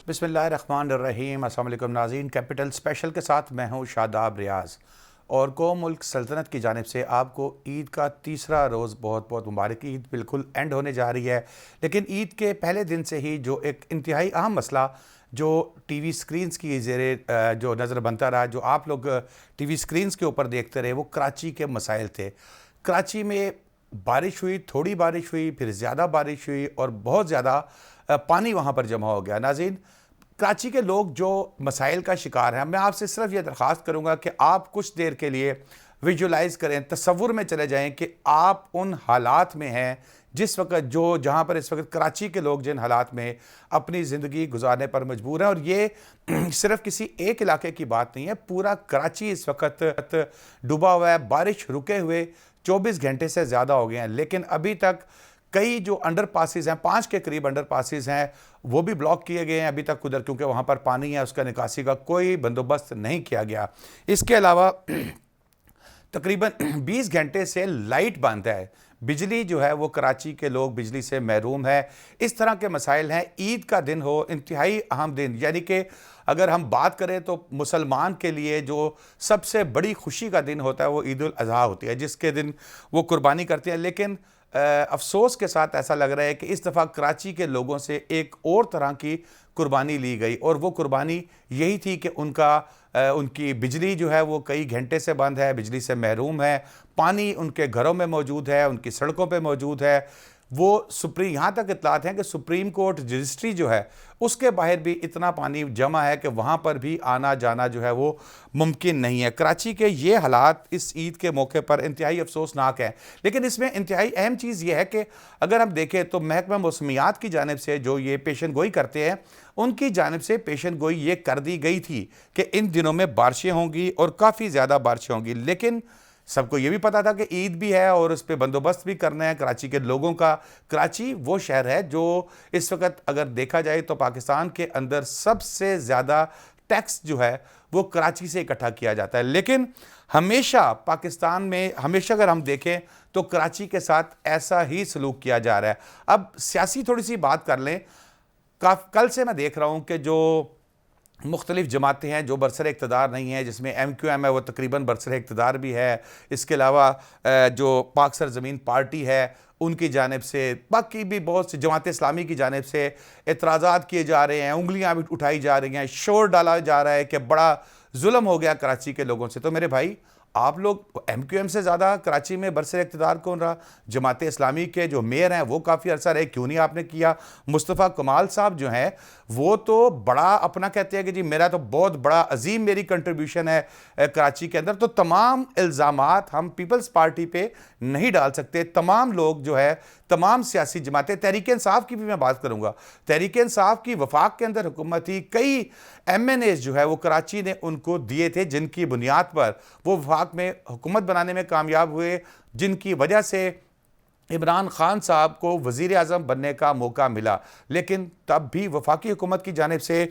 بسم اللہ الرحمن الرحیم۔ السلام علیکم ناظرین، کیپٹل اسپیشل کے ساتھ میں ہوں شاداب ریاض، اور قوم ملک سلطنت کی جانب سے آپ کو عید کا تیسرا روز بہت بہت مبارک۔ عید بالکل اینڈ ہونے جا رہی ہے، لیکن عید کے پہلے دن سے ہی جو ایک انتہائی اہم مسئلہ جو ٹی وی سکرینز کی زیر جو نظر بنتا رہا، جو آپ لوگ ٹی وی سکرینز کے اوپر دیکھتے رہے، وہ کراچی کے مسائل تھے۔ کراچی میں بارش ہوئی، تھوڑی بارش ہوئی، پھر زیادہ بارش ہوئی، اور بہت زیادہ پانی وہاں پر جمع ہو گیا۔ ناظرین، کراچی کے لوگ جو مسائل کا شکار ہیں، میں آپ سے صرف یہ درخواست کروں گا کہ آپ کچھ دیر کے لیے ویژولائز کریں، تصور میں چلے جائیں کہ آپ ان حالات میں ہیں جس وقت جہاں پر اس وقت کراچی کے لوگ جن حالات میں اپنی زندگی گزارنے پر مجبور ہیں۔ اور یہ صرف کسی ایک علاقے کی بات نہیں ہے، پورا کراچی اس وقت ڈوبا ہوا ہے۔ بارش رکے ہوئے 24 گھنٹے سے زیادہ ہو گئے ہیں، لیکن ابھی تک کئی جو انڈر پاسز ہیں، 5 کے قریب انڈر پاسز ہیں، وہ بھی بلاک کیے گئے ہیں ابھی تک ادھر، کیونکہ وہاں پر پانی ہے، اس کا نکاسی کا کوئی بندوبست نہیں کیا گیا۔ اس کے علاوہ تقریباً 20 گھنٹے سے لائٹ بند ہے، بجلی جو ہے وہ کراچی کے لوگ بجلی سے محروم ہے۔ اس طرح کے مسائل ہیں۔ عید کا دن ہو، انتہائی اہم دن، یعنی کہ اگر ہم بات کریں تو مسلمان کے لیے جو سب سے بڑی خوشی کا دن ہوتا ہے وہ عید الاضحیٰ ہوتی ہے، جس کے دن وہ قربانی کرتے ہیں۔ لیکن افسوس کے ساتھ ایسا لگ رہا ہے کہ اس دفعہ کراچی کے لوگوں سے ایک اور طرح کی قربانی لی گئی، اور وہ قربانی یہی تھی کہ ان کی بجلی جو ہے وہ کئی گھنٹے سے بند ہے، بجلی سے محروم ہے، پانی ان کے گھروں میں موجود ہے، ان کی سڑکوں پہ موجود ہے۔ وہ یہاں تک اطلاعات ہیں کہ سپریم کورٹ رجسٹری جو ہے اس کے باہر بھی اتنا پانی جمع ہے کہ وہاں پر بھی آنا جانا جو ہے وہ ممکن نہیں ہے۔ کراچی کے یہ حالات اس عید کے موقع پر انتہائی افسوسناک ہیں، لیکن اس میں انتہائی اہم چیز یہ ہے کہ اگر ہم دیکھیں تو محکمہ موسمیات کی جانب سے جو یہ پیشن گوئی کرتے ہیں، ان کی جانب سے پیشن گوئی یہ کر دی گئی تھی کہ ان دنوں میں بارشیں ہوں گی اور کافی زیادہ بارشیں ہوں گی، لیکن سب کو یہ بھی پتا تھا کہ عید بھی ہے اور اس پہ بندوبست بھی کرنا ہے کراچی کے لوگوں کا۔ کراچی وہ شہر ہے جو اس وقت اگر دیکھا جائے تو پاکستان کے اندر سب سے زیادہ ٹیکس جو ہے وہ کراچی سے اکٹھا کیا جاتا ہے، لیکن ہمیشہ پاکستان میں ہمیشہ اگر ہم دیکھیں تو کراچی کے ساتھ ایسا ہی سلوک کیا جا رہا ہے۔ اب سیاسی تھوڑی سی بات کر لیں۔ کل سے میں دیکھ رہا ہوں کہ جو مختلف جماعتیں ہیں جو برسر اقتدار نہیں ہیں، جس میں ایم کیو ایم ہے وہ تقریباً برسر اقتدار بھی ہے، اس کے علاوہ جو پاک سرزمین پارٹی ہے ان کی جانب سے، باقی بھی بہت سی جماعت اسلامی کی جانب سے اعتراضات کیے جا رہے ہیں، انگلیاں بھی اٹھائی جا رہی ہیں، شور ڈالا جا رہا ہے کہ بڑا ظلم ہو گیا کراچی کے لوگوں سے۔ تو میرے بھائی، آپ لوگ ایم کیو ایم سے زیادہ کراچی میں برسر اقتدار کون رہا؟ جماعت اسلامی کے جو میئر ہیں وہ کافی عرصہ رہے، کیوں نہیں آپ نے کیا؟ مصطفیٰ کمال صاحب جو ہیں وہ تو بڑا اپنا کہتے ہیں کہ جی میرا تو بہت بڑا عظیم میری کنٹریبیوشن ہے کراچی کے اندر۔ تو تمام الزامات ہم پیپلز پارٹی پہ نہیں ڈال سکتے۔ تمام لوگ جو ہے، تمام سیاسی جماعتیں، تحریک انصاف کی بھی میں بات کروں گا، تحریک انصاف کی وفاق کے اندر حکومت تھی، کئی ایم این ایز جو ہے وہ کراچی نے ان کو دیے تھے، جن کی بنیاد پر وہ وفاق میں حکومت بنانے میں کامیاب ہوئے، جن کی وجہ سے عمران خان صاحب کو وزیر اعظم بننے کا موقع ملا، لیکن تب بھی وفاقی حکومت کی جانب سے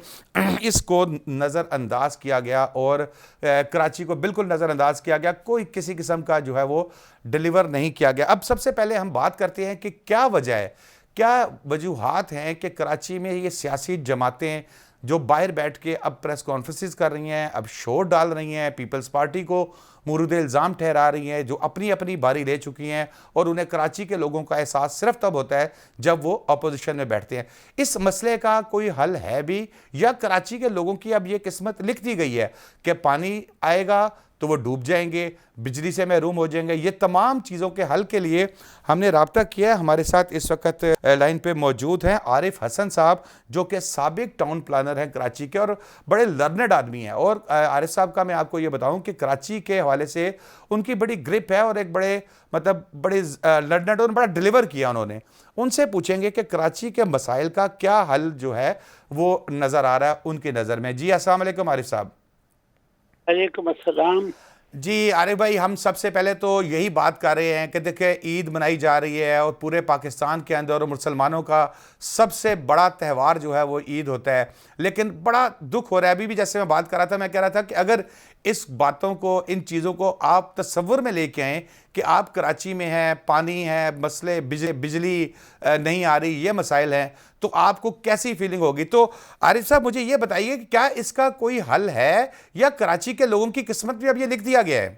اس کو نظر انداز کیا گیا، اور کراچی کو بالکل نظر انداز کیا گیا، کوئی کسی قسم کا جو ہے وہ ڈیلیور نہیں کیا گیا۔ اب سب سے پہلے ہم بات کرتے ہیں کہ کیا وجہ ہے، کیا وجوہات ہیں کہ کراچی میں یہ سیاسی جماعتیں جو باہر بیٹھ کے اب پریس کانفرنسز کر رہی ہیں، اب شور ڈال رہی ہیں، پیپلز پارٹی کو مورد الزام ٹھہرا رہی ہیں، جو اپنی اپنی باری لے چکی ہیں، اور انہیں کراچی کے لوگوں کا احساس صرف تب ہوتا ہے جب وہ اپوزیشن میں بیٹھتے ہیں۔ اس مسئلے کا کوئی حل ہے بھی، یا کراچی کے لوگوں کی اب یہ قسمت لکھ دی گئی ہے کہ پانی آئے گا تو وہ ڈوب جائیں گے، بجلی سے محروم ہو جائیں گے؟ یہ تمام چیزوں کے حل کے لیے ہم نے رابطہ کیا ہے۔ ہمارے ساتھ اس وقت لائن پہ موجود ہیں عارف حسن صاحب، جو کہ سابق ٹاؤن پلانر ہیں کراچی کے، اور بڑے لرنڈ آدمی ہیں۔ اور عارف صاحب کا میں آپ کو یہ بتاؤں کہ کراچی کے حوالے سے ان کی بڑی گرپ ہے، اور ایک بڑے لرنڈ، اور بڑا ڈیلیور کیا انہوں نے۔ ان سے پوچھیں گے کہ کراچی کے مسائل کا کیا حل جو ہے وہ نظر آ رہا ہے ان کی نظر میں۔ جی السلام علیکم عارف صاحب۔ وعلیکم السلام۔ جی عارف بھائی، ہم سب سے پہلے تو یہی بات کر رہے ہیں کہ دیکھیں عید منائی جا رہی ہے اور پورے پاکستان کے اندر اور مسلمانوں کا سب سے بڑا تہوار جو ہے وہ عید ہوتا ہے، لیکن بڑا دکھ ہو رہا ہے ابھی بھی جیسے میں بات کر رہا تھا، میں کہہ رہا تھا کہ اگر اس باتوں کو، ان چیزوں کو آپ تصور میں لے کے آئیں کہ آپ کراچی میں ہیں، پانی ہے، مسئلے بجلی نہیں آ رہی، یہ مسائل ہیں، تو آپ کو کیسی فیلنگ ہوگی؟ تو عارف صاحب مجھے یہ بتائیے کہ کیا اس کا کوئی حل ہے یا کراچی کے لوگوں کی قسمت بھی اب یہ لکھ دیا گیا ہے؟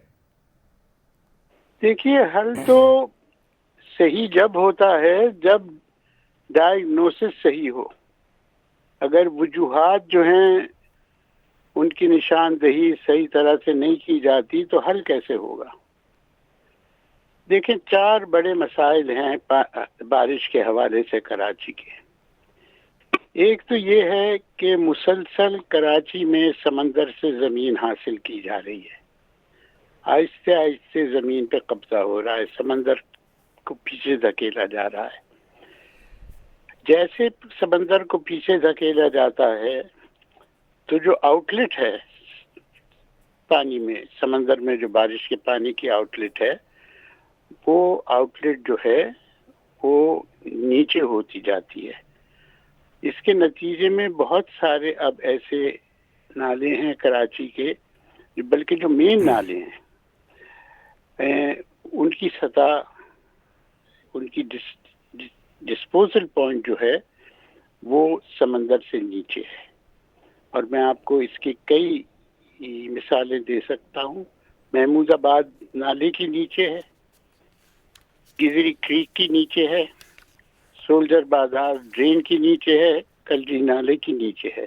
دیکھیے، حل تو صحیح جب ہوتا ہے جب ڈائگنوسس صحیح ہو. اگر وجوہات جو ہیں ان کی نشاندہی صحیح طرح سے نہیں کی جاتی تو حل کیسے ہوگا؟ دیکھیں، 4 بڑے مسائل ہیں بارش کے حوالے سے کراچی کے. ایک تو یہ ہے کہ مسلسل کراچی میں سمندر سے زمین حاصل کی جا رہی ہے. آہستہ آہستہ زمین پہ قبضہ ہو رہا ہے، سمندر کو پیچھے دھکیلا جا رہا ہے. جیسے سمندر کو پیچھے دھکیلا جاتا ہے تو جو آؤٹ لیٹ ہے پانی میں، سمندر میں جو بارش کے پانی کی آؤٹ لیٹ ہے، وہ آؤٹ لیٹ جو ہے وہ نیچے ہوتی جاتی ہے. اس کے نتیجے میں بہت سارے اب ایسے نالے ہیں کراچی کے، بلکہ جو مین نالے ہیں ان کی سطح، ان کی ڈسپوزل پوائنٹ جو ہے وہ سمندر سے نیچے ہے. اور میں آپ کو اس کی کئی مثالیں دے سکتا ہوں. محمود آباد نالے کی نیچے ہے، گزری کریک کی نیچے ہے، سولجر بازار ڈرین کی نیچے ہے، کلڈی نالے کی نیچے ہے.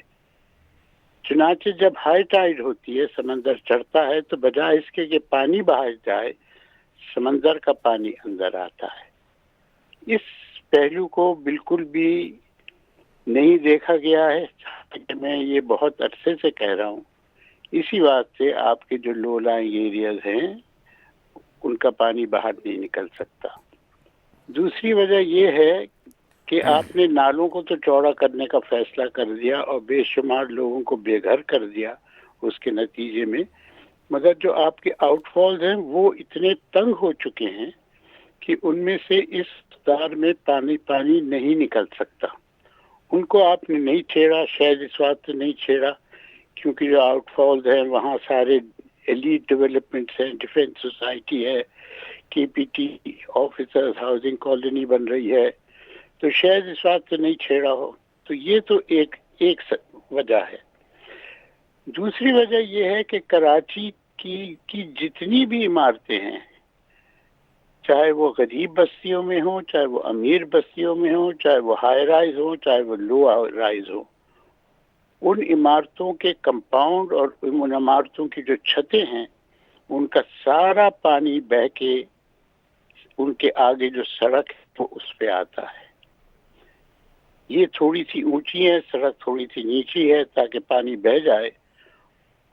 چنانچہ جب ہائی ٹائیڈ ہوتی ہے، سمندر چڑھتا ہے، تو بجائے اس کے کہ پانی باہر جائے، سمندر کا پانی اندر آتا ہے. اس پہلو کو بالکل بھی نہیں دیکھا گیا ہے. میں یہ بہت عرصے سے کہہ رہا ہوں. اسی واسطے آپ کے جو لو لائنگ ایریاز ہیں ان کا پانی باہر نہیں نکل سکتا. دوسری وجہ یہ ہے کہ آپ نے نالوں کو تو چوڑا کرنے کا فیصلہ کر دیا اور بے شمار لوگوں کو بے گھر کر دیا اس کے نتیجے میں، مگر جو آپ کے آؤٹ فالز ہیں وہ اتنے تنگ ہو چکے ہیں کہ ان میں سے اس مقدار میں پانی نہیں نکل سکتا. ان کو آپ نے نہیں چھیڑا، شاید اس بات سے نہیں چھیڑا کیونکہ جو آؤٹ فالز ہیں وہاں سارے ایلیٹ ڈیولپمنٹس ہیں، ڈیفنس سوسائٹی ہے، K P T officers housing colony بن رہی ہے، تو شاید اس بات سے نہیں چھیڑا ہو. تو یہ تو ایک وجہ ہے. دوسری وجہ یہ ہے کہ کراچی کی جتنی بھی عمارتیں ہیں، چاہے وہ غریب بستیوں میں ہوں، چاہے وہ امیر بستیوں میں ہوں، چاہے وہ ہائی رائز ہوں، چاہے وہ لو رائز ہوں، ان عمارتوں کے کمپاؤنڈ اور ان عمارتوں کی جو چھتیں ہیں ان کا سارا پانی بہہ کے ان کے آگے جو سڑک ہے وہ اس پہ آتا ہے. یہ تھوڑی سی اونچی ہے، سڑک تھوڑی سی نیچی ہے تاکہ پانی بہہ جائے.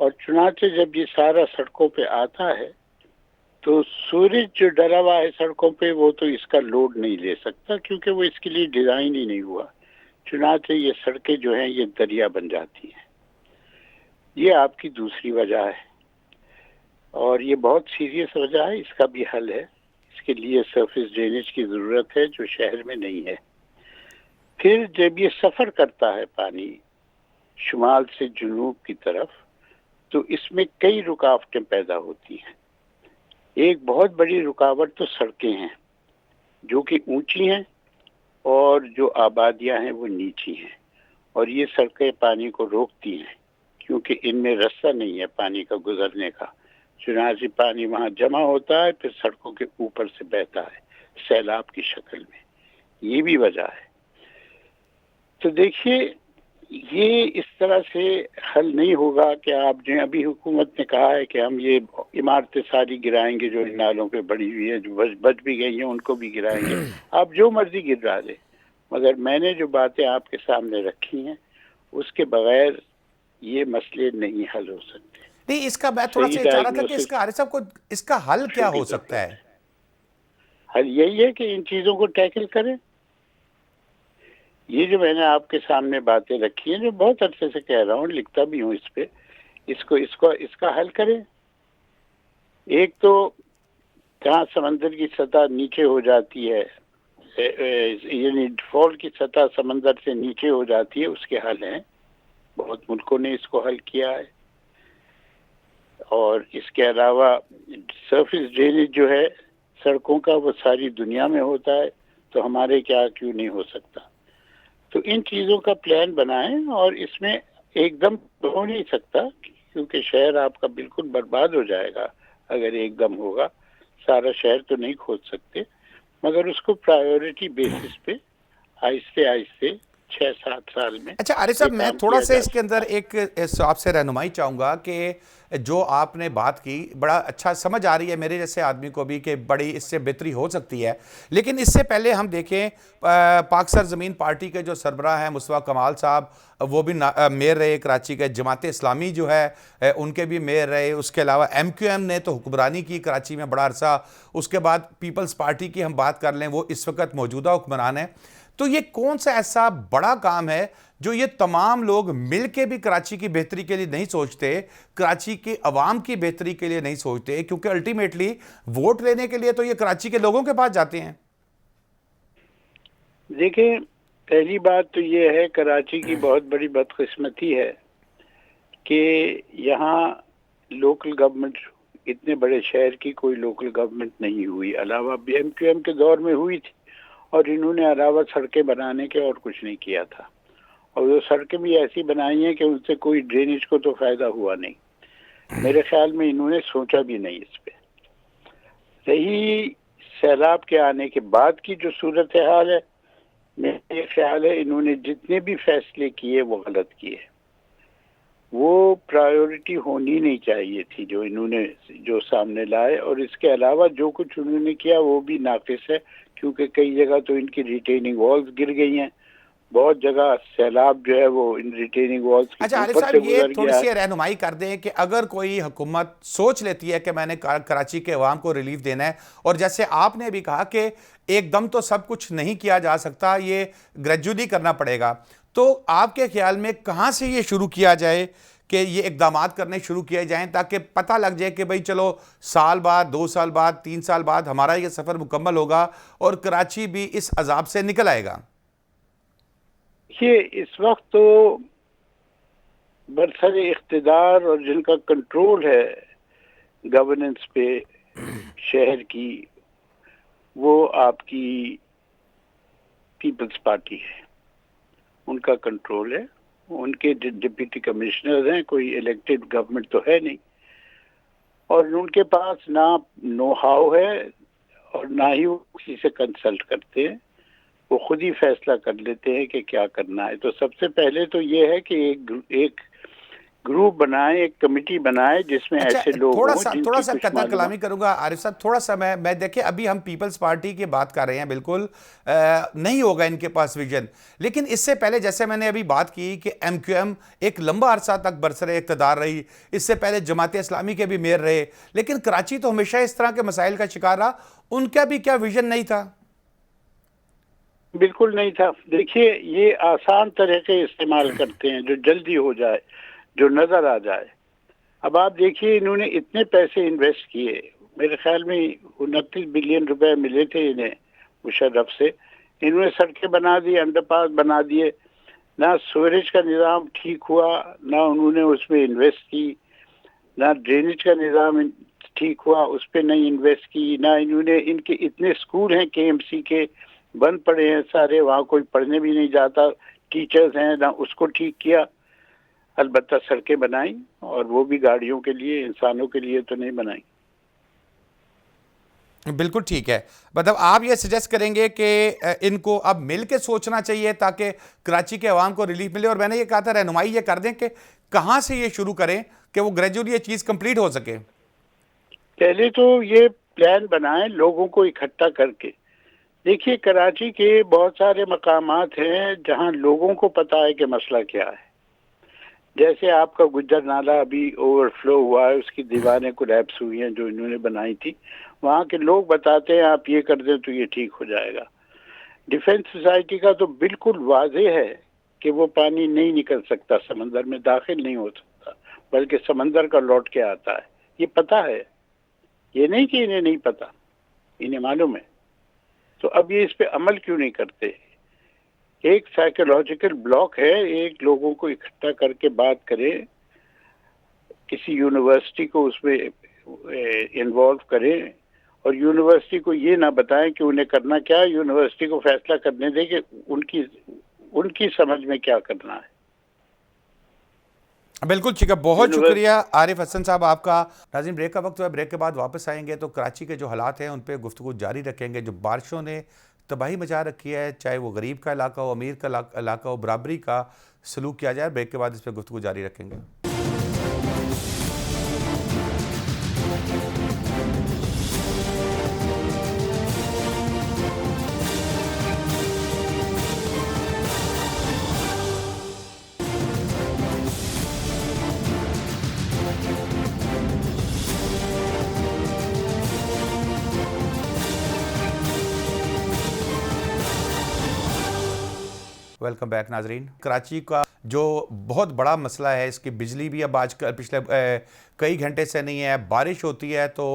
اور چنانچہ جب یہ سارا سڑکوں پہ آتا ہے تو سورج جو ڈلا ہوا ہے سڑکوں پہ وہ تو اس کا لوڈ نہیں لے سکتا کیونکہ وہ اس کے لیے ڈیزائن ہی نہیں ہوا. چنانچہ یہ سڑکیں جو ہیں یہ دریا بن جاتی ہیں. یہ آپ کی دوسری وجہ ہے اور یہ بہت سیریس وجہ ہے. اس کا بھی حل ہے. اس کے لیے سرفیس ڈرینیج کی ضرورت ہے جو شہر میں نہیں ہے. پھر جب یہ سفر کرتا ہے پانی شمال سے جنوب کی طرف تو اس میں کئی رکاوٹیں پیدا ہوتی ہیں. ایک بہت بڑی رکاوٹ تو سڑکیں ہیں جو کہ اونچی ہیں اور جو آبادیاں ہیں وہ نیچی ہیں، اور یہ سڑکیں پانی کو روکتی ہیں کیونکہ ان میں رستہ نہیں ہے پانی کا گزرنے کا. چنانچہ پانی وہاں جمع ہوتا ہے پھر سڑکوں کے اوپر سے بہتا ہے سیلاب کی شکل میں. یہ بھی وجہ ہے. تو دیکھیے، یہ اس طرح سے حل نہیں ہوگا کہ آپ جو ابھی حکومت نے کہا ہے کہ ہم یہ عمارتیں ساری گرائیں گے جو ان نالوں پہ بڑی ہوئی ہے، جو بچ بھی گئی ہیں ان کو بھی گرائیں گے. آپ جو مرضی گرا دیں، مگر میں نے جو باتیں آپ کے سامنے رکھی ہیں اس کے بغیر یہ مسئلے نہیں حل ہو سکتے. نہیں، اس کا میں تھوڑا صحیح سا یہ چاہ رہا تھا کہ اس ڈائگنوسس. کا عارف صاحب کو اس کا حل کیا ہو سکتا ہے؟ حل یہی ہے کہ ان چیزوں کو ٹیکل کریں. یہ جو میں نے آپ کے سامنے باتیں رکھی ہیں جو بہت عرصے سے کہہ رہا ہوں، لکھتا بھی ہوں اس پہ، اس کا حل کریں. ایک تو جہاں سمندر کی سطح نیچے ہو جاتی ہے، یعنی فال کی سطح سمندر سے نیچے ہو جاتی ہے، اس کے حل ہیں، بہت ملکوں نے اس کو حل کیا ہے. اور اس کے علاوہ سرفیس ڈرینیج جو ہے سڑکوں کا، وہ ساری دنیا میں ہوتا ہے، تو ہمارے کیا کیوں نہیں ہو سکتا؟ تو ان چیزوں کا پلان بنائیں، اور اس میں ایک دم ہو نہیں سکتا کیونکہ شہر آپ کا بالکل برباد ہو جائے گا اگر ایک دم ہوگا. سارا شہر تو نہیں کھود سکتے، مگر اس کو پرائیورٹی بیسس پہ آہستہ آہستہ 6-7 سال میں اچھا عارف یہ صاحب، میں کام تھوڑا کیا سا جا اس کے اندر سکتا ہے. ایک آپ سے رہنمائی چاہوں گا کہ جو آپ نے بات کی بڑا اچھا سمجھ آ رہی ہے میرے جیسے آدمی کو بھی کہ بڑی اس سے بہتری ہو سکتی ہے. لیکن اس سے پہلے ہم دیکھیں پاک سرزمین پارٹی کے جو سربراہ ہیں مصطفیٰ کمال صاحب، وہ بھی میئر رہے کراچی کے. جماعت اسلامی جو ہے ان کے بھی میئر رہے. اس کے علاوہ ایم کیو ایم نے تو حکمرانی کی کراچی میں بڑا عرصہ. اس کے بعد پیپلز پارٹی کی ہم بات کر لیں، وہ اس وقت موجودہ حکمران ہیں. تو یہ کون سا ایسا بڑا کام ہے جو یہ تمام لوگ مل کے بھی کراچی کی بہتری کے لیے نہیں سوچتے، کراچی کے عوام کی بہتری کے لیے نہیں سوچتے؟ کیونکہ الٹیمیٹلی ووٹ لینے کے لیے تو یہ کراچی کے لوگوں کے پاس جاتے ہیں. دیکھیں، پہلی بات تو یہ ہے کراچی کی بہت بڑی بدقسمتی ہے کہ یہاں لوکل گورنمنٹ، اتنے بڑے شہر کی کوئی لوکل گورنمنٹ نہیں ہوئی. علاوہ بی ایم کیو ایم کے دور میں ہوئی تھی، اور انہوں نے علاوہ سڑکیں بنانے کے اور کچھ نہیں کیا تھا. اور وہ سڑکیں بھی ایسی بنائی ہیں کہ ان سے کوئی ڈرینیج کو تو فائدہ ہوا نہیں. میرے خیال میں انہوں نے سوچا بھی نہیں اس پہ. رہی سیلاب کے آنے کے بعد کی جو صورتحال ہے، میرے خیال ہے انہوں نے جتنے بھی فیصلے کیے وہ غلط کیے. وہ پرائیورٹی ہونی نہیں چاہیے تھی جو انہوں نے جو سامنے لائے. اور اس کے علاوہ جو کچھ انہوں نے کیا وہ بھی ناقص ہے، کیونکہ کئی جگہ تو ان کی ریٹیننگ والز گر گئی ہیں. بہت جگہ سیلاب جو ہے وہ ان ریٹیننگ والز کے اچھا عارف اوپر صاحب، سے یہ گزر تھوڑی گیا سی ہے. رہنمائی کر دیں کہ اگر کوئی حکومت سوچ لیتی ہے کہ میں نے کراچی کے عوام کو ریلیف دینا ہے، اور جیسے آپ نے بھی کہا کہ ایک دم تو سب کچھ نہیں کیا جا سکتا، یہ گریجولی کرنا پڑے گا، تو آپ کے خیال میں کہاں سے یہ شروع کیا جائے کہ یہ اقدامات کرنے شروع کیے جائیں تاکہ پتہ لگ جائے کہ بھئی چلو سال بعد، 2 سال بعد، 3 سال بعد ہمارا یہ سفر مکمل ہوگا اور کراچی بھی اس عذاب سے نکل آئے گا؟ یہ اس وقت تو برسر اقتدار اور جن کا کنٹرول ہے گورننس پہ شہر کی، وہ آپ کی پیپلز پارٹی ہے، ان کا کنٹرول ہے. ان کے ڈپٹی کمشنرز ہیں، کوئی الیکٹڈ گورنمنٹ تو ہے نہیں، اور ان کے پاس نہ نو ہاؤ ہے اور نہ ہی وہ کسی سے کنسلٹ کرتے ہیں. وہ خود ہی فیصلہ کر لیتے ہیں کہ کیا کرنا ہے. تو سب سے پہلے تو یہ ہے کہ ایک گروپ بنائے، ایک کمیٹی بنائے جس میں اچھا، ایسے لوگ ہوں جن تھوڑا کی سا کچھ قطع معلومات. کلامی کروں گا عارف صاحب، تھوڑا سا میں دیکھیں ابھی ہم پیپلز پارٹی کی بات کر رہے ہیں، بالکل نہیں ہوگا ان کے پاس ویژن. لیکن اس سے پہلے جیسے میں نے ابھی بات کی کہ ایم کیو ایم ایک لمبا عرصہ تک برسر اقتدار رہی، اس سے پہلے جماعت اسلامی کے بھی میئر رہے، لیکن کراچی تو ہمیشہ اس طرح کے مسائل کا شکار رہا. ان کا بھی کیا ویژن نہیں تھا؟ بالکل نہیں تھا. دیکھیے، یہ آسان طریقے استعمال کرتے ہیں جو جلدی ہو جائے، جو نظر آ جائے. اب آپ دیکھیے، انہوں نے اتنے پیسے انویسٹ کیے، میرے خیال میں 29 بلین روپے ملے تھے انہیں مشرف سے. انہوں نے سڑکیں بنا دی، انڈر پاس بنا دیے. نہ سوریج کا نظام ٹھیک ہوا، نہ انہوں نے اس میں انویسٹ کی. نہ ڈرینیج کا نظام ٹھیک ہوا، اس پہ نہیں انویسٹ کی. نہ انہوں نے، ان کے اتنے اسکول ہیں کے ایم سی کے بند پڑے ہیں سارے، وہاں کوئی پڑھنے بھی نہیں جاتا. ٹیچرز ہیں، نہ اس کو ٹھیک کیا. البتہ سڑکیں بنائیں، اور وہ بھی گاڑیوں کے لیے، انسانوں کے لیے تو نہیں بنائیں. بالکل ٹھیک ہے. مطلب آپ یہ سجیسٹ کریں گے کہ ان کو اب مل کے سوچنا چاہیے تاکہ کراچی کے عوام کو ریلیف ملے. اور میں نے یہ کہا تھا رہنمائی یہ کر دیں کہ کہاں سے یہ شروع کریں کہ وہ گریجولی یہ چیز کمپلیٹ ہو سکے. پہلے تو یہ پلان بنائیں لوگوں کو اکٹھا کر کے. دیکھیے، کراچی کے بہت سارے مقامات ہیں جہاں لوگوں کو پتا ہے کہ مسئلہ کیا ہے. جیسے آپ کا گجر نالہ ابھی اوور فلو ہوا ہے، اس کی دیواریں کولیپس ہوئی ہیں جو انہوں نے بنائی تھی. وہاں کے لوگ بتاتے ہیں آپ یہ کر دیں تو یہ ٹھیک ہو جائے گا. ڈیفنس سوسائٹی کا تو بالکل واضح ہے کہ وہ پانی نہیں نکل سکتا، سمندر میں داخل نہیں ہو سکتا، بلکہ سمندر کا لوٹ کے آتا ہے. یہ پتہ ہے. یہ نہیں کہ انہیں نہیں پتا، انہیں معلوم ہے. تو اب یہ اس پہ عمل کیوں نہیں کرتے؟ ایک سائیکولوجیکل بلاک ہے، ایک لوگوں کو اکٹھا کر کے بات کرے، کسی یونیورسٹی کو اس میں انوالو کرے، اور یونیورسٹی کو یہ نہ بتائیں کہ انہیں کرنا کیا، یونیورسٹی کو فیصلہ کرنے دے کہ ان کی سمجھ میں کیا کرنا ہے. بالکل ٹھیک ہے، بہت شکریہ یونیورسٹی عارف حسن صاحب آپ کا. ناظرین بریک کا وقت ہوا، بریک کے بعد واپس آئیں گے تو کراچی کے جو حالات ہیں ان پہ گفتگو جاری رکھیں گے. جو بارشوں نے تباہی مچا رکھی ہے، چاہے وہ غریب کا علاقہ ہو، امیر کا علاقہ ہو، برابری کا سلوک کیا جائے. بریک کے بعد اس پہ گفتگو جاری رکھیں گے. ویلکم بیک ناظرین. کراچی کا جو بہت بڑا مسئلہ ہے، اس کی بجلی بھی اب آج کل پچھلے کئی گھنٹے سے نہیں ہے. بارش ہوتی ہے تو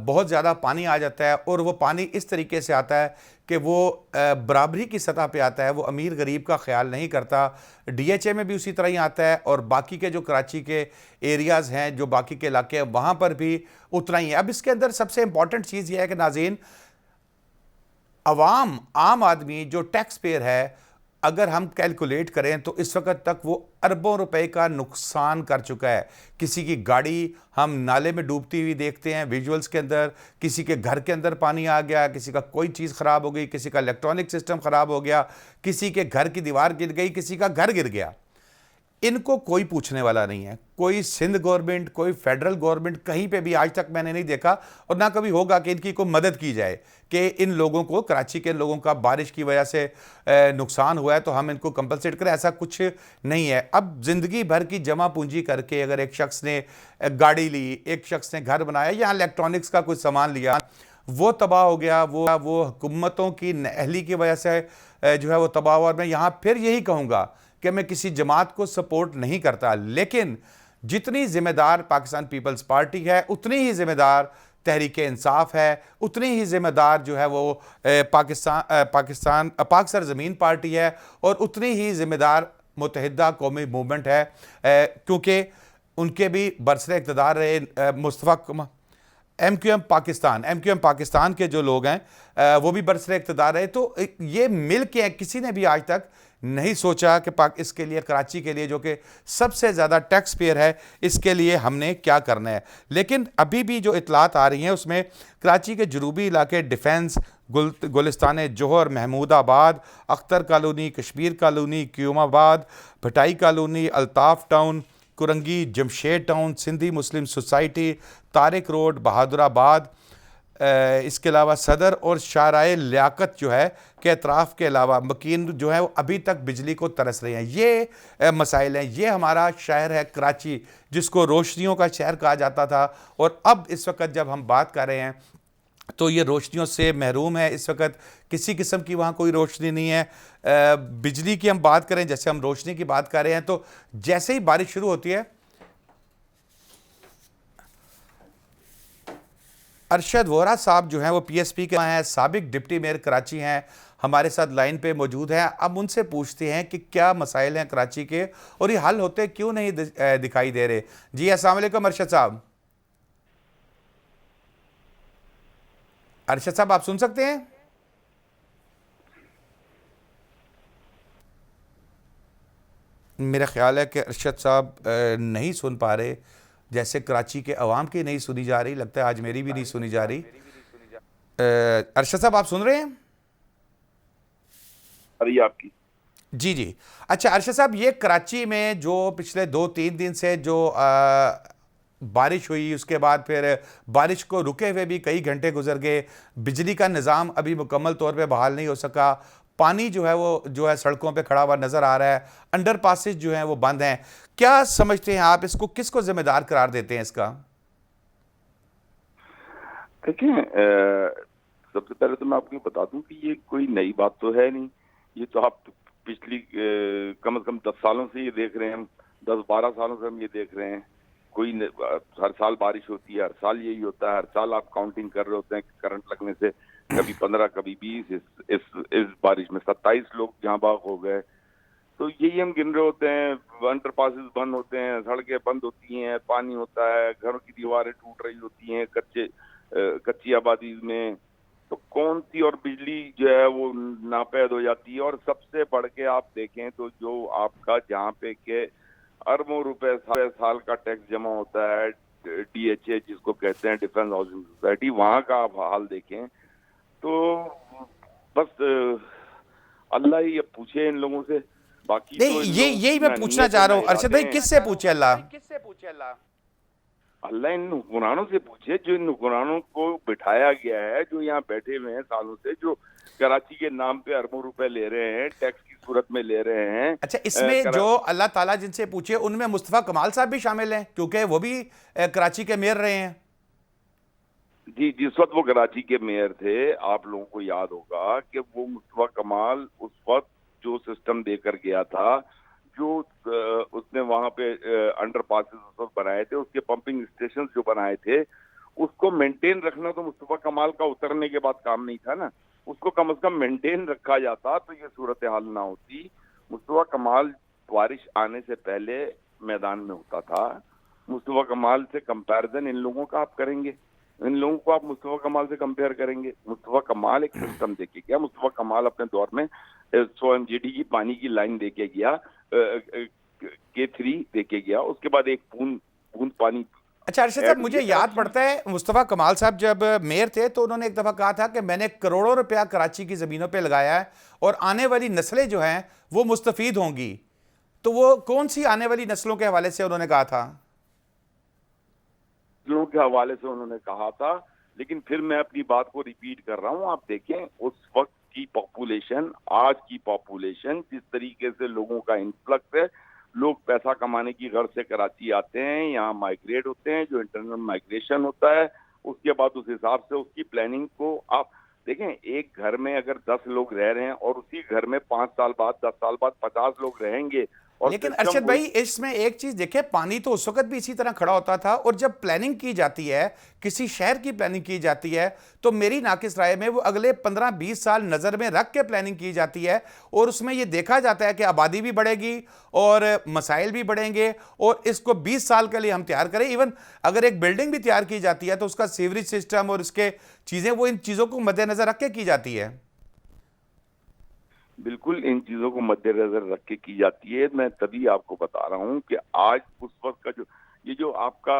بہت زیادہ پانی آ جاتا ہے، اور وہ پانی اس طریقے سے آتا ہے کہ وہ برابری کی سطح پہ آتا ہے، وہ امیر غریب کا خیال نہیں کرتا. ڈی ایچ اے میں بھی اسی طرح ہی آتا ہے، اور باقی کے جو کراچی کے ایریاز ہیں، جو باقی کے علاقے ہیں، وہاں پر بھی اتنا ہی ہے. اب اس کے اندر سب سے امپورٹنٹ چیز یہ ہے کہ ناظرین، عام آدمی جو ٹیکس پیئر ہے، اگر ہم کیلکولیٹ کریں تو اس وقت تک وہ اربوں روپے کا نقصان کر چکا ہے. کسی کی گاڑی ہم نالے میں ڈوبتی ہوئی دیکھتے ہیں ویژولز کے اندر، کسی کے گھر کے اندر پانی آ گیا، کسی کا کوئی چیز خراب ہو گئی، کسی کا الیکٹرانک سسٹم خراب ہو گیا، کسی کے گھر کی دیوار گر گئی، کسی کا گھر گر گیا. ان کو کوئی پوچھنے والا نہیں ہے. کوئی سندھ گورنمنٹ، کوئی فیڈرل گورنمنٹ کہیں پہ بھی آج تک میں نے نہیں دیکھا، اور نہ کبھی ہوگا کہ ان کی کوئی مدد کی جائے کہ ان لوگوں کو، کراچی کے لوگوں کا بارش کی وجہ سے نقصان ہوا ہے تو ہم ان کو کمپنسیٹ کریں. ایسا کچھ نہیں ہے. اب زندگی بھر کی جمع پونجی کر کے اگر ایک شخص نے گاڑی لی، ایک شخص نے گھر بنایا، یا الیکٹرانکس کا کوئی سامان لیا، وہ تباہ ہو گیا، وہ حکومتوں کی نااہلی کی وجہ سے جو ہے وہ تباہ ہوا. اور میں یہاں پھر یہی کہوں گا کہ میں کسی جماعت کو سپورٹ نہیں کرتا، لیکن جتنی ذمہ دار پاکستان پیپلز پارٹی ہے، اتنی ہی ذمہ دار تحریک انصاف ہے، اتنی ہی ذمہ دار جو ہے وہ پاکستان پاک سرزمین پارٹی ہے، اور اتنی ہی ذمہ دار متحدہ قومی موومنٹ ہے، کیونکہ ان کے بھی برسر اقتدار رہے مصطفیٰ ایم کیو ایم پاکستان کے جو لوگ ہیں وہ بھی برسر اقتدار رہے. تو یہ مل کے کسی نے بھی آج تک نہیں سوچا کہ اس کے لیے، کراچی کے لیے جو کہ سب سے زیادہ ٹیکس پیئر ہے، اس کے لیے ہم نے کیا کرنا ہے. لیکن ابھی بھی جو اطلاعات آ رہی ہیں اس میں کراچی کے جنوبی علاقے، ڈیفنس، گلستان Jauhar, Mahmoodabad, Akhtar colony, Kashmir colony, Qayyumabad, Bhittai colony, Altaf town, Korangi, Jamshed town, Sindhi Muslim society, Tariq road, Bahadurabad, اس کے علاوہ صدر اور شارع لیاقت جو ہے کے اطراف کے علاوہ مکین جو ہے وہ ابھی تک بجلی کو ترس رہے ہیں. یہ مسائل ہیں. یہ ہمارا شہر ہے کراچی، جس کو روشنیوں کا شہر کہا جاتا تھا، اور اب اس وقت جب ہم بات کر رہے ہیں تو یہ روشنیوں سے محروم ہے. اس وقت کسی قسم کی وہاں کوئی روشنی نہیں ہے. بجلی کی ہم بات کریں، جیسے ہم روشنی کی بات کر رہے ہیں، تو جیسے ہی بارش شروع ہوتی ہے، ارشد وورا صاحب جو ہیں وہ پی ایس پی کے ہیں، سابق ڈپٹی میئر کراچی ہیں، ہمارے ساتھ لائن پہ موجود ہیں. اب ان سے پوچھتے ہیں کہ کیا مسائل ہیں کراچی کے، اور یہ حل ہوتے کیوں نہیں دکھائی دے رہے. جی السلام علیکم ارشد صاحب. ارشد صاحب آپ سن سکتے ہیں؟ میرا خیال ہے کہ ارشد صاحب نہیں سن پا رہے. جیسے کراچی کے عوام کی نہیں سنی جا رہی، لگتا ہے آج میری بھی نہیں سنی جا رہی. ارشد صاحب آپ سن رہے ہیں؟ آپ کی جی. اچھا ارشد صاحب، یہ کراچی میں جو پچھلے 2-3 دن سے جو بارش ہوئی، اس کے بعد پھر بارش کو رکے ہوئے بھی کئی گھنٹے گزر گئے، بجلی کا نظام ابھی مکمل طور پہ بحال نہیں ہو سکا، پانی جو ہے وہ سڑکوں پہ کھڑا ہوا نظر آ رہا ہے، انڈر پاسز جو ہیں وہ بند ہیں. کیا سمجھتے ہیں آپ، اس کو کس کو ذمہ دار قرار دیتے ہیں اس کا؟ دیکھیں، سب سے پہلے تو میں آپ کو بتا دوں کہ یہ کوئی نئی بات تو ہے نہیں. یہ تو آپ پچھلی کم از کم 10 سالوں سے یہ دیکھ رہے ہیں، 10-12 سالوں سے ہم یہ دیکھ رہے ہیں. کوئی ہر سال بارش ہوتی ہے, ہر سال یہی ہوتا ہے, ہر سال آپ کاؤنٹنگ کر رہے ہوتے ہیں کہ کرنٹ لگنے سے کبھی 15 کبھی 20, اس بارش میں 27 لوگ جہاں باغ ہو گئے. تو یہی ہم گن رہے ہوتے ہیں, انڈر پاسز بند ہوتے ہیں, سڑکیں بند ہوتی ہیں, پانی ہوتا ہے, گھروں کی دیواریں ٹوٹ رہی ہوتی ہیں کچی آبادی میں, تو کون سی اور بجلی جو ہے وہ ناپید ہو جاتی ہے. اور سب سے بڑھ کے آپ دیکھیں تو جو آپ کا جہاں پہ کہ اربوں روپے سال کا ٹیکس جمع ہوتا ہے, ڈی ایچ اے جس کو کہتے ہیں ڈیفنس ہاؤسنگ سوسائٹی, وہاں کا آپ حال دیکھیں تو بس اللہ ہی اب پوچھے ان لوگوں سے. باقی تو نہیں ان لوگوں یہی کی میں نہ پوچھنا نیت چاہ رہا نہ ہوں ارشد ارادے بھائی, ہیں. کس سے پوچھے اللہ؟ اللہ ان حکمرانوں سے پوچھے جو ان حکمرانوں کو بٹھایا گیا ہے, جو یہاں بیٹھے ہوئے ہیں سالوں سے, جو کراچی کے نام پہ اربوں روپے لے رہے ہیں, ٹیکس کی صورت میں لے رہے ہیں. اچھا, اس میں جو اللہ تعالیٰ جن سے پوچھے ان میں مصطفیٰ کمال صاحب بھی شامل ہیں کیونکہ وہ بھی کراچی کے میئر رہے ہیں. جی, جس وقت وہ کراچی کے میئر تھے آپ لوگوں کو یاد ہوگا کہ وہ مصطفیٰ کمال اس وقت جو سسٹم دے کر گیا تھا, جو اس نے وہاں پہ انڈر پاسز بنائے تھے, اس کے پمپنگ اسٹیشن جو بنائے تھے, اس کو مینٹین رکھنا تو مصطفیٰ کمال کا اترنے کے بعد کام نہیں تھا نا. اس کو کم از کم مینٹین رکھا جاتا تو یہ صورتحال نہ ہوتی. مصطفیٰ کمال بارش آنے سے پہلے میدان میں ہوتا تھا. مصطفیٰ کمال سے کمپیرزن ان لوگوں کا آپ کریں گے, ان لوگوں کو آپ مصطفیٰ کمال سے کمپیئر کریں گے. مصطفیٰ کمال ایک سسٹم دے کے گیا. مصطفیٰ کمال اپنے دور میں 100 MGD کی پانی کی لائن دے کے گیا, K3 دے کے گیا, اس کے بعد ایک بوند پانی. اچھا ارشد صاحب, مجھے یاد پڑتا ہے مصطفیٰ کمال صاحب جب میئر تھے تو انہوں نے ایک دفعہ کہا تھا کہ میں نے کروڑوں روپیہ کراچی کی زمینوں پہ لگایا ہے اور آنے والی نسلیں جو ہیں وہ مستفید ہوں گی. تو وہ کون سی آنے والی نسلوں کے حوالے سے انہوں نے کہا تھا؟ نسلوں کے حوالے سے انہوں نے کہا تھا, لیکن پھر میں اپنی بات کو ریپیٹ کر رہا ہوں. آپ دیکھیں اس وقت کی پاپولیشن, آج کی پاپولیشن, جس طریقے سے لوگوں کا انفلکس ہے, لوگ پیسہ کمانے کی غرض سے کراچی آتے ہیں, یہاں مائگریٹ ہوتے ہیں, جو انٹرنل مائگریشن ہوتا ہے, اس کے بعد اس حساب سے اس کی پلاننگ کو آپ دیکھیں. ایک گھر میں اگر 10 لوگ رہ رہے ہیں اور اسی گھر میں 5 سال بعد 10 سال بعد 50 لوگ رہیں گے, اور لیکن ارشد بھائی اس میں ایک چیز دیکھیں, پانی تو اس وقت بھی اسی طرح کھڑا ہوتا تھا, اور جب پلاننگ کی جاتی ہے, کسی شہر کی پلاننگ کی جاتی ہے, تو میری ناقص رائے میں وہ اگلے 15-20 سال نظر میں رکھ کے پلاننگ کی جاتی ہے, اور اس میں یہ دیکھا جاتا ہے کہ آبادی بھی بڑھے گی اور مسائل بھی بڑھیں گے, اور اس کو 20 سال کے لیے ہم تیار کریں. ایون اگر ایک بلڈنگ بھی تیار کی جاتی ہے تو اس کا سیوریج سسٹم اور اس کے چیزیں, وہ ان چیزوں کو مد نظر رکھ کے کی جاتی ہے. بالکل ان چیزوں کو مد نظر رکھ کے کی جاتی ہے. میں تبھی آپ کو بتا رہا ہوں کہ آج اس وقت کا جو آپ کا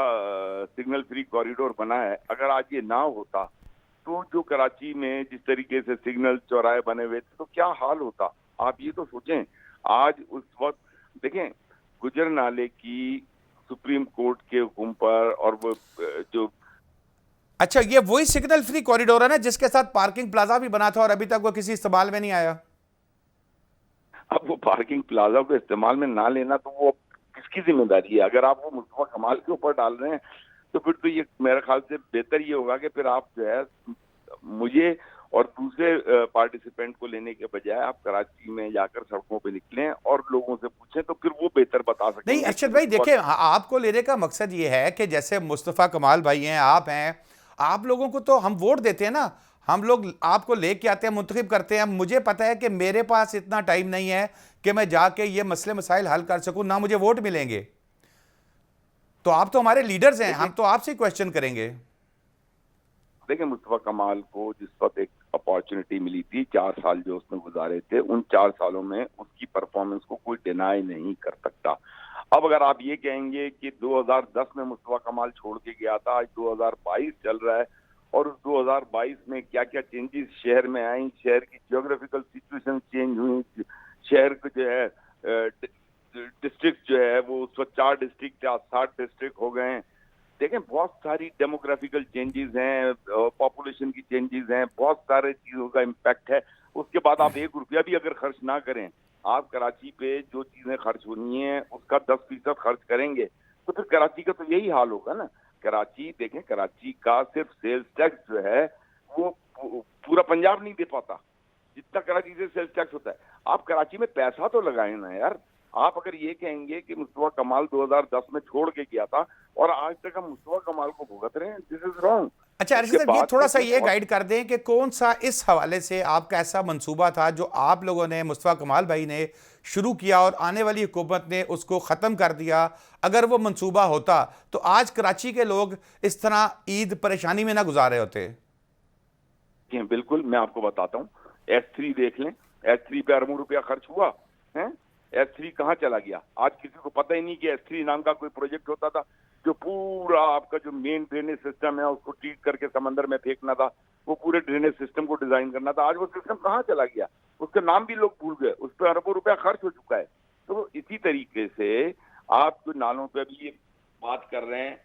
سگنل فری کوریڈور بنا ہے, اگر آج یہ نہ ہوتا تو جو کراچی میں جس طریقے سے سگنل چوراہے بنے ہوئے تھے تو کیا حال ہوتا. آپ یہ تو سوچیں. آج اس وقت دیکھیں گجر نالے کی سپریم کورٹ کے حکم پر, اور وہ جو اچھا, یہ وہی سگنل فری کوریڈور ہے نا جس کے ساتھ پارکنگ پلازا بھی بنا تھا اور ابھی تک وہ کسی استعمال میں نہیں آیا؟ اب وہ پارکنگ پلازا کو استعمال میں نہ لینا تو وہ کس کی ذمہ داری ہے؟ اگر آپ وہ مصطفیٰ کمال کے اوپر ڈال رہے ہیں تو پھر تو یہ میرے خیال سے بہتر یہ ہوگا کہ پھر آپ جو ہے مجھے اور دوسرے پارٹیسپینٹ کو لینے کے بجائے آپ کراچی میں جا کر سڑکوں پہ نکلیں اور لوگوں سے پوچھیں, تو پھر وہ بہتر بتا سکیں. نہیں ارشد بھائی دیکھیں, آپ کو لینے کا مقصد یہ ہے کہ جیسے مصطفیٰ کمال بھائی ہیں, آپ ہیں, آپ لوگوں کو تو ہم ووٹ دیتے ہیں نا, ہم لوگ آپ کو لے کے آتے ہیں, منتخب کرتے ہیں. مجھے پتا ہے کہ میرے پاس اتنا ٹائم نہیں ہے کہ میں جا کے یہ مسئلے مسائل حل کر سکوں, نہ مجھے ووٹ ملیں گے. تو آپ تو ہمارے لیڈرز ہیں, ہم تو آپ سے کویسچن کریں گے. دیکھیں مصطفیٰ کمال کو جس وقت ایک اپارچونٹی ملی تھی, 4 سال جو اس نے گزارے تھے, ان 4 سالوں میں اس کی پرفارمنس کو کوئی ڈینائی نہیں کر سکتا. اب اگر آپ یہ کہیں گے کہ 2010 میں مصطفیٰ کمال چھوڑ کے گیا تھا, آج 2022 چل رہا ہے, اور اس 2022 میں کیا کیا چینجز شہر میں آئیں, شہر کی جیوگرافیکل سچویشن چینج ہوئی, شہر کو جو ہے ڈسٹرکٹ جو ہے وہ اس وقت 4 ڈسٹرکٹ یا 7 ڈسٹرکٹ ہو گئے ہیں. دیکھیں بہت ساری ڈیموگرافیکل چینجز ہیں, پاپولیشن کی چینجز ہیں, بہت سارے چیزوں کا امپیکٹ ہے. اس کے بعد آپ 1 روپیہ بھی اگر خرچ نہ کریں, آپ کراچی پہ جو چیزیں خرچ ہونی ہیں اس کا 10% خرچ کریں گے, تو پھر کراچی کا تو یہی حال ہوگا نا. کراچی دیکھیں, کراچی کا صرف سیلز ٹیکس جو ہے وہ پورا پنجاب نہیں دے پاتا جتنا کراچی سے سیلز ٹیکس ہوتا ہے. آپ کراچی میں پیسہ تو لگائیں نا یار. آپ اگر یہ کہیں گے کہ مصطفیٰ کمال 2010 میں چھوڑ کے گیا تھا اور آج تک ہم مصطفیٰ کمال کو بھگت رہے ہیں, دس از رانگ. اچھا ارشد صاحب, یہ تھوڑا سا یہ گائیڈ کر دیں کہ کون سا اس حوالے سے آپ کا ایسا منصوبہ تھا جو آپ لوگوں نے, مصطفیٰ کمال بھائی نے شروع کیا اور آنے والی حکومت نے اس کو ختم کر دیا. اگر وہ منصوبہ ہوتا تو آج کراچی کے لوگ اس طرح عید پریشانی میں نہ گزارے ہوتے. بالکل, میں آپ کو بتاتا ہوں. S3 دیکھ لیں, S3 پہ اربوں روپیہ خرچ ہوا ہے. S3 کہاں چلا گیا؟ آج کسی کو پتہ ہی نہیں کہ S3 نام کا کوئی پروجیکٹ ہوتا تھا جو پورا آپ کا جو مین ڈرینیج سسٹم ہے اس کو ٹریٹ کر کے سمندر میں پھینکنا تھا, وہ پورے ڈرینیج سسٹم کو ڈیزائن کرنا تھا. آج وہ سسٹم کہاں چلا گیا؟ اس کا نام بھی لوگ بھول گئے, اس پہ اربوں روپیہ خرچ ہو چکا ہے. تو اسی طریقے سے آپ جو نالوں پہ بھی یہ بات کر رہے ہیں,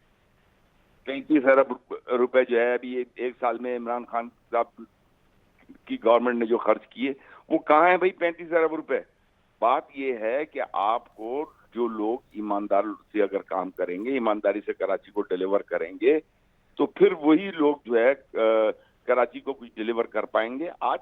35 ارب روپے جو ہے ابھی ایک سال میں عمران خان صاحب کی گورنمنٹ نے جو خرچ کیے, وہ کہاں ہیں بھائی 35 ارب روپے؟ بات یہ ہے کہ آپ کو جو لوگ ایماندار سے اگر کام کریں گے, ایمانداری سے کراچی کو ڈیلیور کریں گے, تو پھر وہی لوگ جو ہے کراچی کو کچھ ڈیلیور کر پائیں گے. آج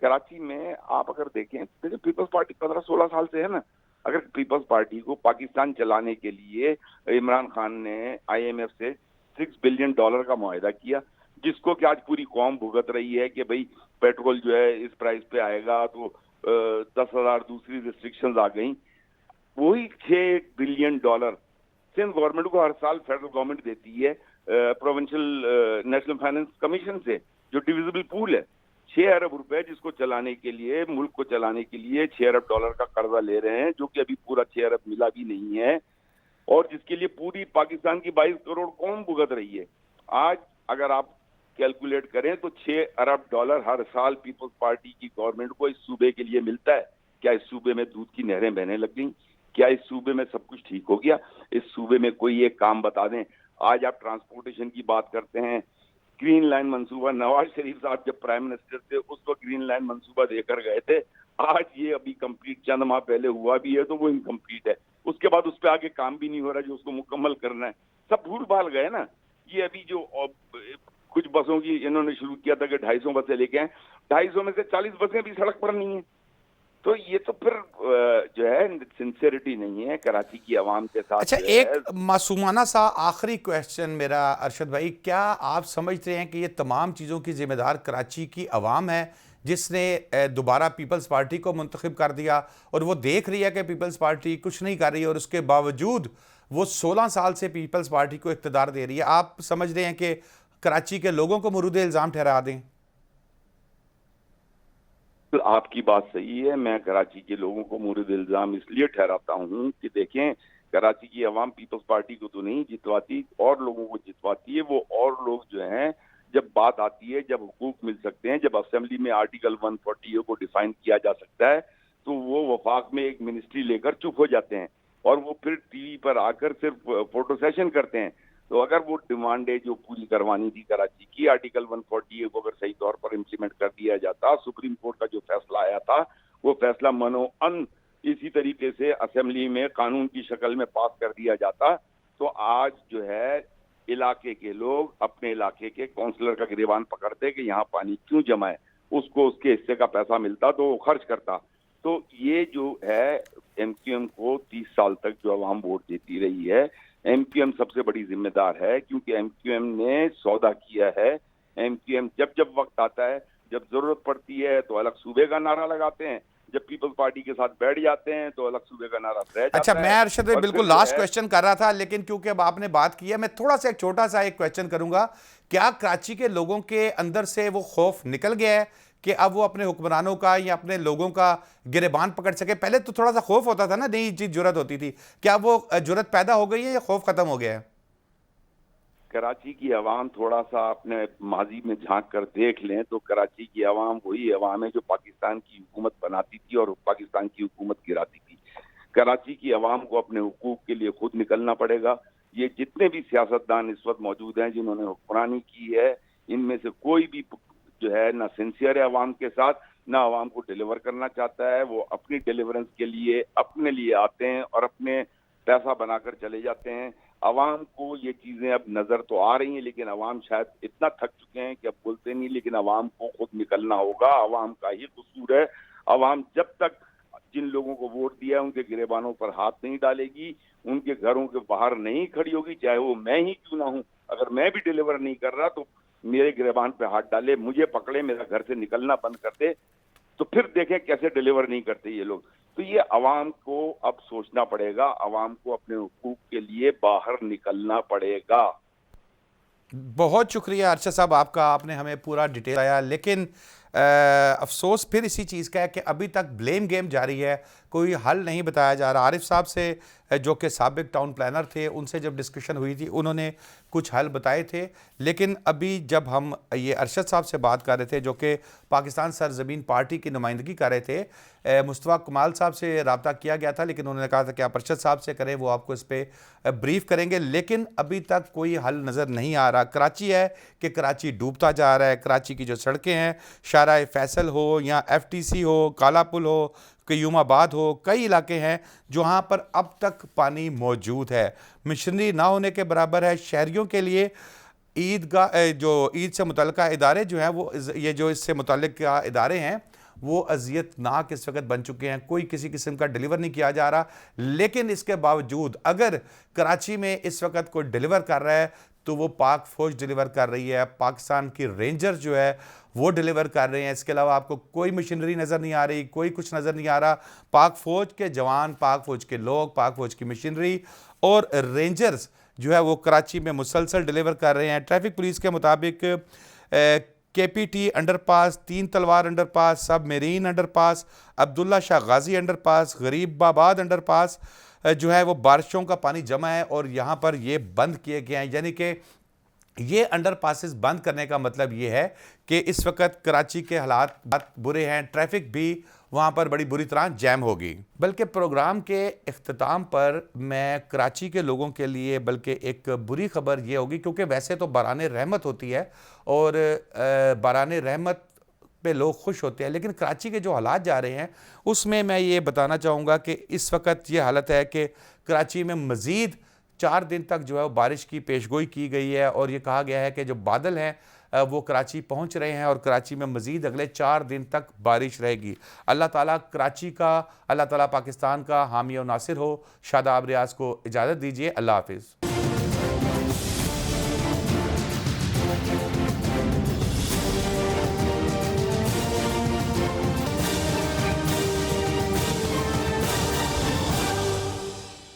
کراچی میں آپ اگر دیکھیں, پیپلز پارٹی 15-16 سال سے ہے نا. اگر پیپلز پارٹی کو پاکستان چلانے کے لیے عمران خان نے IMF سے $6 بلین کا معاہدہ کیا, جس کو کہ آج پوری قوم بھگت رہی ہے کہ بھئی پیٹرول جو ہے اس پرائز پہ آئے گا تو 10,000 دوسری ریسٹرکشنز آ گئیں. وہی $6 بلین سندھ گورنمنٹ کو ہر سال فیڈرل گورنمنٹ دیتی ہے پروونشل نیشنل فائنانس کمیشن سے, جو ڈیویزبل پول ہے. 6 ارب روپے جس کو چلانے کے لیے, ملک کو چلانے کے لیے $6 ارب کا قرضہ لے رہے ہیں, جو کہ ابھی پورا 6 ارب ملا بھی نہیں ہے, اور جس کے لیے پوری پاکستان کی 22 کروڑ قوم بھگت رہی ہے. آج اگر آپ کیلکولیٹ کریں تو $6 ارب ہر سال پیپلز پارٹی کی گورنمنٹ کو اس صوبے کے لیے ملتا ہے. کیا اس صوبے میں دودھ کی نہریں بہنے لگ گئیں؟ کیا اس صوبے میں سب کچھ ٹھیک ہو گیا؟ اس صوبے میں کوئی ایک کام بتا دیں. آج آپ ٹرانسپورٹیشن کی بات کرتے ہیں, گرین لائن منصوبہ, نواز شریف صاحب جب پرائم منسٹر تھے اس وقت گرین لائن منصوبہ دے کر گئے تھے. آج یہ ابھی کمپلیٹ چند ماہ پہلے ہوا بھی ہے تو وہ انکمپلیٹ ہے. اس کے بعد اس پہ آگے کام بھی نہیں ہو رہا جو اس کو مکمل کرنا ہے. سب بھول بھال گئے نا. یہ ابھی جو کچھ بسوں کی انہوں نے شروع کیا تھا کہ 250 بسیں لے کے آئیں, 250 میں سے 40 بسیں بھی سڑک پر نہیں ہیں. تو یہ تو پھر جو ہے سنسیئرٹی نہیں ہے کراچی کی عوام کے ساتھ. اچھا, ایک معصومانہ سا آخری کویسچن میرا ارشد بھائی, کیا آپ سمجھتے ہیں کہ یہ تمام چیزوں کی ذمہ دار کراچی کی عوام ہے جس نے دوبارہ پیپلز پارٹی کو منتخب کر دیا, اور وہ دیکھ رہی ہے کہ پیپلز پارٹی کچھ نہیں کر رہی اور اس کے باوجود وہ 16 سال سے پیپلز پارٹی کو اقتدار دے رہی ہے؟ آپ سمجھ رہے ہیں کہ کراچی کے لوگوں کو مورد الزام ٹھہرا دیں؟ آپ کی بات صحیح ہے. میں کراچی کے لوگوں کو مورد الزام اس لیے ٹھہراتا ہوں کہ دیکھیں, کراچی کی عوام پیپلز پارٹی کو تو نہیں جتواتی, اور لوگوں کو جتواتی ہے. وہ اور لوگ جو ہیں, جب بات آتی ہے, جب حقوق مل سکتے ہیں, جب اسمبلی میں آرٹیکل 140 کو ڈیفائن کیا جا سکتا ہے, تو وہ وفاق میں ایک منسٹری لے کر چپ ہو جاتے ہیں, اور وہ پھر ٹی وی پر آ کر صرف فوٹو سیشن کرتے ہیں. تو اگر وہ ڈیمانڈیں جو پوری کروانی تھی کراچی کی, آرٹیکل 140 کو اگر صحیح طور پر امپلیمنٹ کر دیا جاتا, سپریم کورٹ کا جو فیصلہ آیا تھا وہ فیصلہ منوعن اسی طریقے سے اسمبلی میں قانون کی شکل میں پاس کر دیا جاتا, تو آج جو ہے علاقے کے لوگ اپنے علاقے کے کونسلر کا گریبان پکڑتے کہ یہاں پانی کیوں جمع ہے, اس کو اس کے حصے کا پیسہ ملتا تو وہ خرچ کرتا. تو یہ جو ہے MQM کو 30 سال تک جو عوام ووٹ دیتی رہی ہے, MQM سب سے بڑی ذمہ دار ہے, کیونکہ MQM نے سودا کیا ہے. MQM جب وقت آتا ہے, جب ضرورت پڑتی ہے تو الگ صوبے کا نعرہ لگاتے ہیں, جب پیپلز پارٹی کے ساتھ بیٹھ جاتے ہیں تو الگ صوبے کا نعرہ رہ جاتا ہے. اچھا, میں ارشد بھائی بالکل لاسٹ کویسچن کر رہا تھا, لیکن کیونکہ اب آپ نے بات کی ہے, میں تھوڑا سا ایک چھوٹا سا ایک کویسچن کروں گا. کیا کراچی کے لوگوں کے اندر سے وہ خوف نکل گیا ہے کہ اب وہ اپنے حکمرانوں کا یا اپنے لوگوں کا گریبان پکڑ سکے؟ پہلے تو تھوڑا سا خوف ہوتا تھا نا, نئی چیز جرت ہوتی تھی. کیا وہ جرت پیدا ہو گئی ہے یا خوف ختم ہو گیا ہے؟ کراچی کی عوام تھوڑا سا اپنے ماضی میں جھانک کر دیکھ لیں تو کراچی کی عوام وہی عوام ہے جو پاکستان کی حکومت بناتی تھی اور پاکستان کی حکومت گراتی تھی. کراچی کی عوام کو اپنے حقوق کے لیے خود نکلنا پڑے گا. یہ جتنے بھی سیاستدان اس وقت موجود ہیں جنہوں نے حکمرانی کی ہے, ان میں سے کوئی بھی جو ہے نہ سنسیئر ہے عوام کے ساتھ, نہ عوام کو ڈیلیور کرنا چاہتا ہے. وہ اپنی ڈیلیورنس کے لیے اپنے لیے آتے ہیں اور اپنے پیسہ بنا کر چلے جاتے ہیں. عوام کو یہ چیزیں اب نظر تو آ رہی ہیں, لیکن عوام شاید اتنا تھک چکے ہیں کہ اب بولتے نہیں, لیکن عوام کو خود نکلنا ہوگا. عوام کا ہی قصور ہے. عوام جب تک جن لوگوں کو ووٹ دیا ہے ان کے گریبانوں پر ہاتھ نہیں ڈالے گی, ان کے گھروں کے باہر نہیں کھڑی ہوگی, چاہے وہ میں ہی کیوں نہ ہوں. اگر میں بھی ڈیلیور نہیں کر رہا تو میرے گریبان پہ ہاتھ ڈالے, مجھے پکڑے, میرا گھر سے نکلنا بند کر دے, تو پھر دیکھیں کیسے ڈیلیور نہیں کرتے یہ لوگ. تو یہ عوام کو اب سوچنا پڑے گا, عوام کو اپنے حقوق کے لیے باہر نکلنا پڑے گا. بہت شکریہ ارشد صاحب آپ کا, آپ نے ہمیں پورا ڈیٹیل آیا. لیکن افسوس پھر اسی چیز کا ہے کہ ابھی تک بلیم گیم جاری ہے, کوئی حل نہیں بتایا جا رہا. عارف صاحب سے جو کہ سابق ٹاؤن پلانر تھے, ان سے جب ڈسکشن ہوئی تھی انہوں نے کچھ حل بتائے تھے, لیکن ابھی جب ہم یہ ارشد صاحب سے بات کر رہے تھے جو کہ پاکستان سرزمین پارٹی کی نمائندگی کر رہے تھے, مصطفیٰ کمال صاحب سے رابطہ کیا گیا تھا, لیکن انہوں نے کہا تھا کہ آپ ارشد صاحب سے کریں, وہ آپ کو اس پہ بریف کریں گے. لیکن ابھی تک کوئی حل نظر نہیں آ رہا. کراچی ہے کہ کراچی ڈوبتا جا رہا ہے. کراچی کی جو سڑکیں ہیں, شارع فیصل ہو یا ایف ٹی سی ہو, کالا پل ہو, قیوم آباد ہو, کئی علاقے ہیں جہاں پر اب تک پانی موجود ہے. مشنری نہ ہونے کے برابر ہے. شہریوں کے لیے جو عید سے متعلقہ ادارے جو ہیں, وہ یہ جو اس سے متعلق ادارے ہیں وہ اذیت ناک اس وقت بن چکے ہیں. کوئی کسی قسم کا ڈیلیور نہیں کیا جا رہا. لیکن اس کے باوجود اگر کراچی میں اس وقت کوئی ڈیلیور کر رہا ہے تو وہ پاک فوج ڈیلیور کر رہی ہے, پاکستان کی رینجر جو ہے وہ ڈیلیور کر رہے ہیں. اس کے علاوہ آپ کو کوئی مشینری نظر نہیں آ رہی, کوئی کچھ نظر نہیں آ رہا. پاک فوج کے جوان, پاک فوج کے لوگ, پاک فوج کی مشینری اور رینجرز جو ہے وہ کراچی میں مسلسل ڈیلیور کر رہے ہیں. ٹریفک پولیس کے مطابق کے پی ٹی انڈر پاس, 3 تلوار انڈر پاس, سب میرین انڈر پاس, عبداللہ شاہ غازی انڈر پاس, غریب آباد انڈر پاس جو ہے وہ بارشوں کا پانی جمع ہے اور یہاں پر یہ بند کیے گئے ہیں. یعنی کہ یہ انڈر پاسز بند کرنے کا مطلب یہ ہے کہ اس وقت کراچی کے حالات بہت برے ہیں, ٹریفک بھی وہاں پر بڑی بری طرح جیم ہوگی. بلکہ پروگرام کے اختتام پر میں کراچی کے لوگوں کے لیے بلکہ ایک بری خبر یہ ہوگی, کیونکہ ویسے تو باران رحمت ہوتی ہے اور باران رحمت پہ لوگ خوش ہوتے ہیں, لیکن کراچی کے جو حالات جا رہے ہیں اس میں یہ بتانا چاہوں گا کہ اس وقت یہ حالت ہے کہ کراچی میں مزید 4 دن تک جو ہے وہ بارش کی پیشگوئی کی گئی ہے, اور یہ کہا گیا ہے کہ جو بادل ہیں وہ کراچی پہنچ رہے ہیں اور کراچی میں مزید اگلے 4 دن تک بارش رہے گی. اللہ تعالیٰ کراچی کا, اللہ تعالیٰ پاکستان کا حامی و ناصر ہو. شاداب ریاض کو اجازت دیجیے. اللہ حافظ.